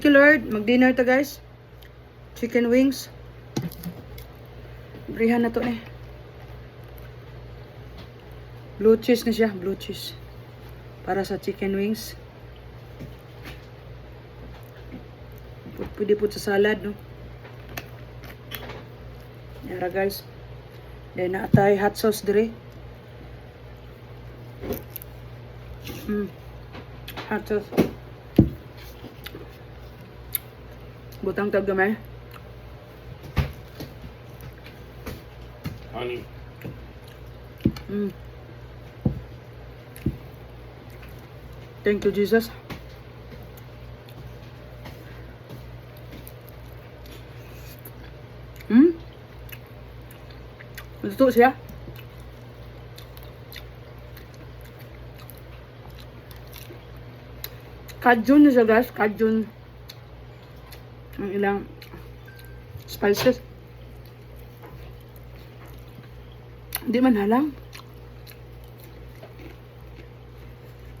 Thank you, Lord. Mag-dinner ta, guys. Chicken wings. Brihan na to eh. Blue cheese na siya. Blue cheese. Para sa chicken wings. Pwede po sa salad, no? Yara, guys. Then, naatay hot sauce dire. Hot sauce. Butang tag gamay. Honey. Thank you, Jesus. Luto siya. Kajun na siya, guys. Kajun. Ang ilang spices. Hindi man halang.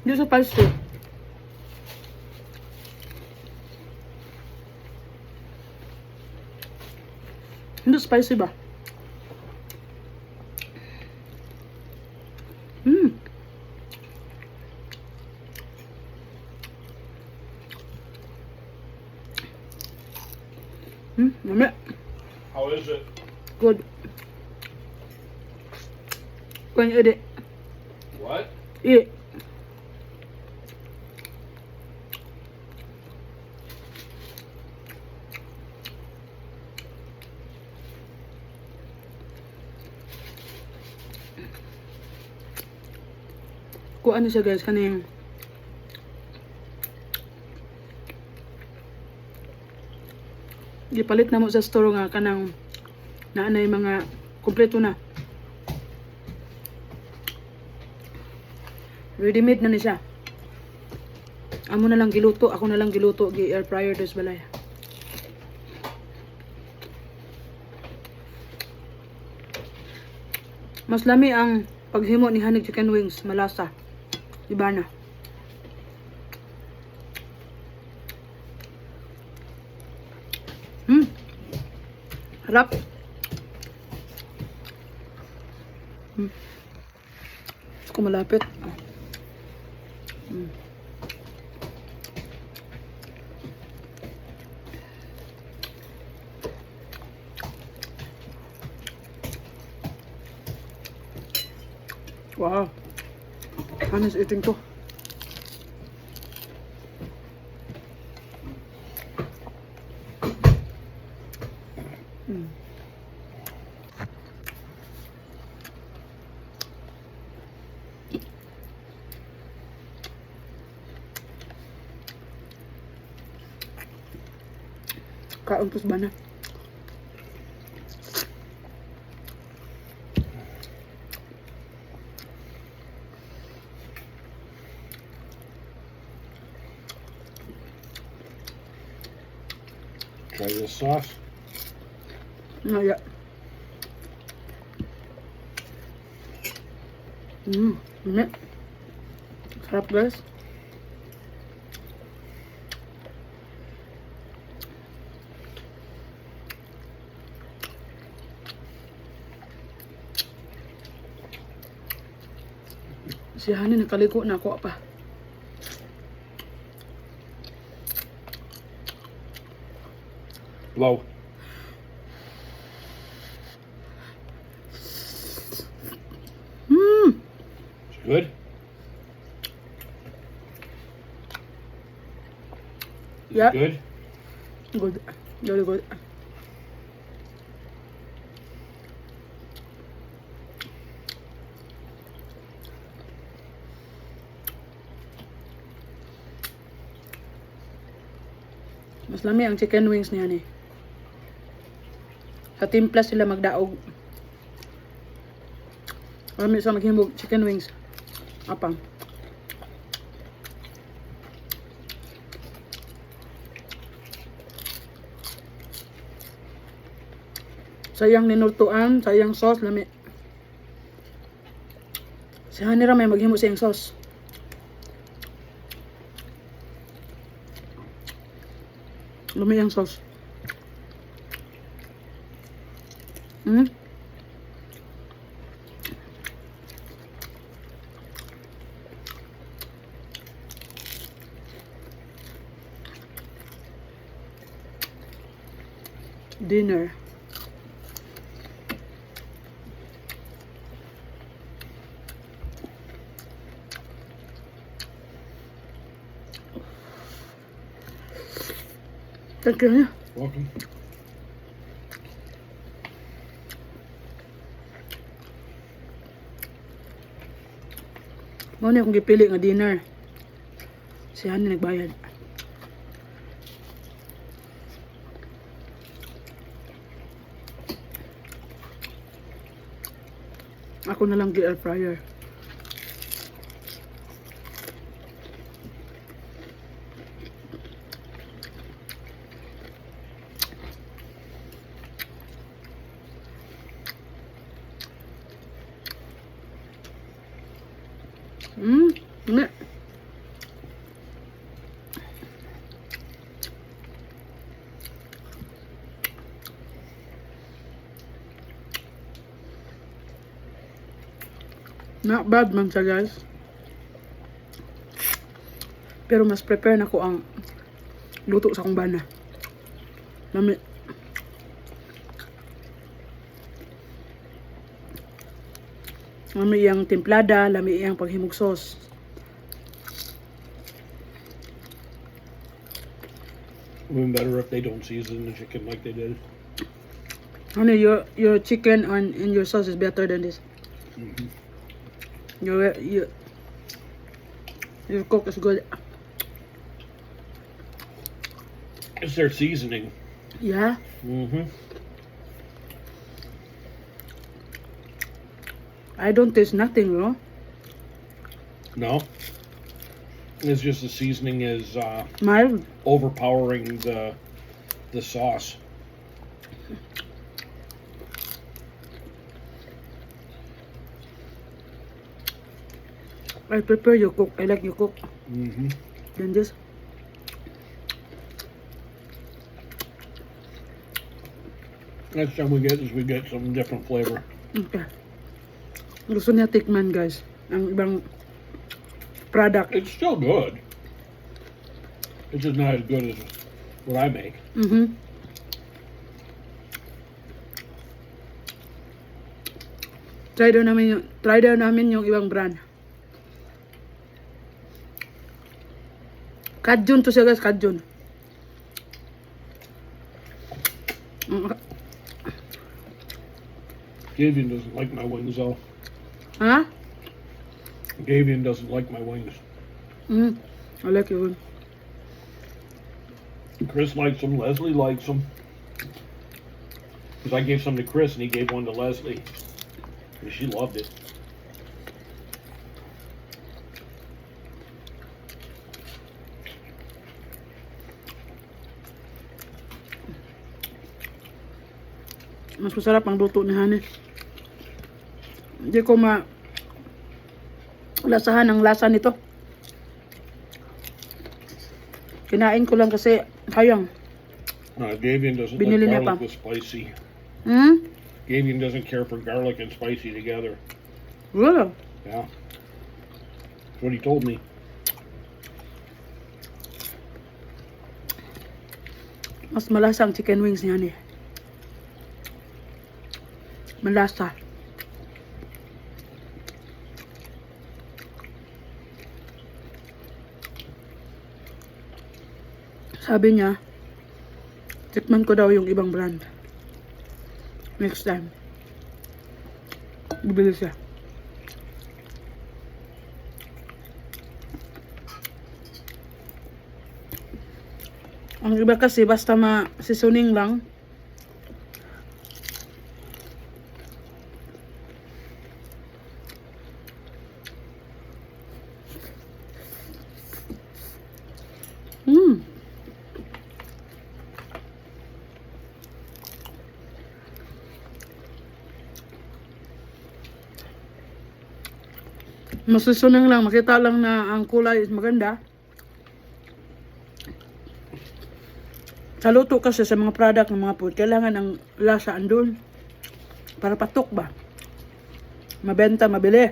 Hindi sa spicy. Hindi spicy ba? Yummy. How is it? Good. Can you eat it? What? Eat it. Kung ano siya, guys, kaning gipalit na mo sa store nga kanang naanay mga kompleto na. Ready made na ni siya. Amo na lang giluto, ako na lang giluto gi air fryer dos balay. Mas lami ang paghimo ni Hanig Chicken Wings, malasa. Iba na. Harap. Gusto ko malapit. Wow. Hanis eating to. Kaumpos ba na? Try this sauce. Naya. Ini. Sarap, guys. Si Hani nakaliko na ako pa. Low. Good? Yeah. Good? Good. Very good. Mas lami ang chicken wings niya ni. Sa timpla sila magdaog. Marami sa maghimog chicken wings. Apang. Sayang ninurtuan, sayang sauce, lami. Si Hani ra may maghimo siyang sauce. Lumi ang sauce. Hmm? Dinner. Thank you. Welcome. Mao ni akong gipili nga dinner. Si Hani nagbayad. Ako na lang gi-air fryer. Ini. Not bad man siya, guys. Pero mas prepare na ko ang luto sa akong bana. Lami. Lami iyang templada, lami iyang paghimog sauce. Even better if they don't season the chicken like they did. Honey, your chicken and your sauce is better than this. Mm-hmm. Your cook is good. It's their seasoning. Yeah. Mm-hmm. I don't taste nothing, no? No. It's just the seasoning is Mild. overpowering the sauce. I prefer you cook. I like you cook. Mm-hmm. Than this. Next time we get some different flavor. Okay. Gusto niya tikman, guys, ang ibang product. It's still good. It's just not as good as what I make. Mm-hmm. Try daw namin yung ibang brand. Kajun to siya, guys, Kajun. Gavian doesn't like my wings though. Ha? Gavian doesn't like my wings. I like it. Chris likes them. Leslie likes them. Because I gave some to Chris and he gave one to Leslie. And she loved it. Mas masarap ang luto ni Hani. Hindi ko lasahan ang lasa nito. Kinain ko lang kasi sayang. Gavian doesn't Binili like niya garlic pa. with spicy. Hmm? Gavian doesn't care for garlic and spicy together. Really? Yeah. That's what he told me. Mas malasa ang chicken wings ni Hani. Malasa. Sabi niya, tikman ko daw yung ibang brand. Next time. Bibili siya. Ang iba kasi basta ma-seasoning lang. Masusunan lang, makita lang na ang kulay is maganda. Sa luto kasi sa mga product ng mga food, kailangan ang lasa andun. Para patok ba? Mabenta, mabili.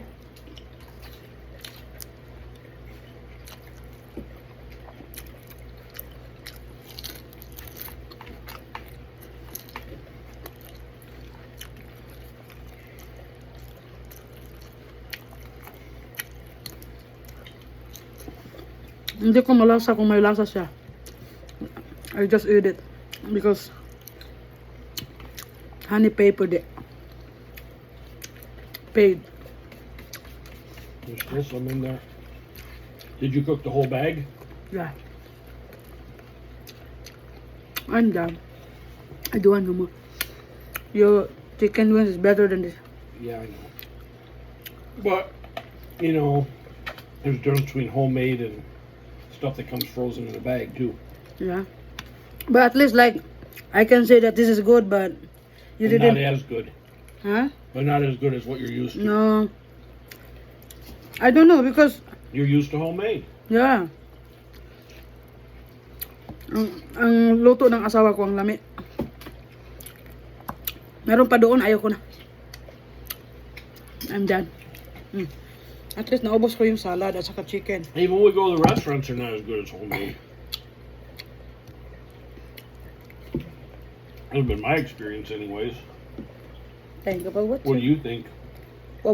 Hindi ko malasa kung may lasa siya. I just eat it because honey paid it. Paid. There's still some in there. Did you cook the whole bag? Yeah. I'm done. I don't want no more. Your chicken wings is better than this. Yeah, I know. But, you know, there's a difference between homemade and stuff that comes frozen in a bag, too. Yeah. But at least like I can say that this is good, but you But didn't. not as good. Huh? But not as good as what you're used to. No. I don't know because You're used to homemade. yeah. Ang luto ng asawa ko ang lami. Meron pa doon, ayaw ko na. I'm done. At least naubos ko yung salad at saka chicken. Even when we go to the restaurants, they're not as good as homemade. That's been my experience anyways. Think about what? What do you think?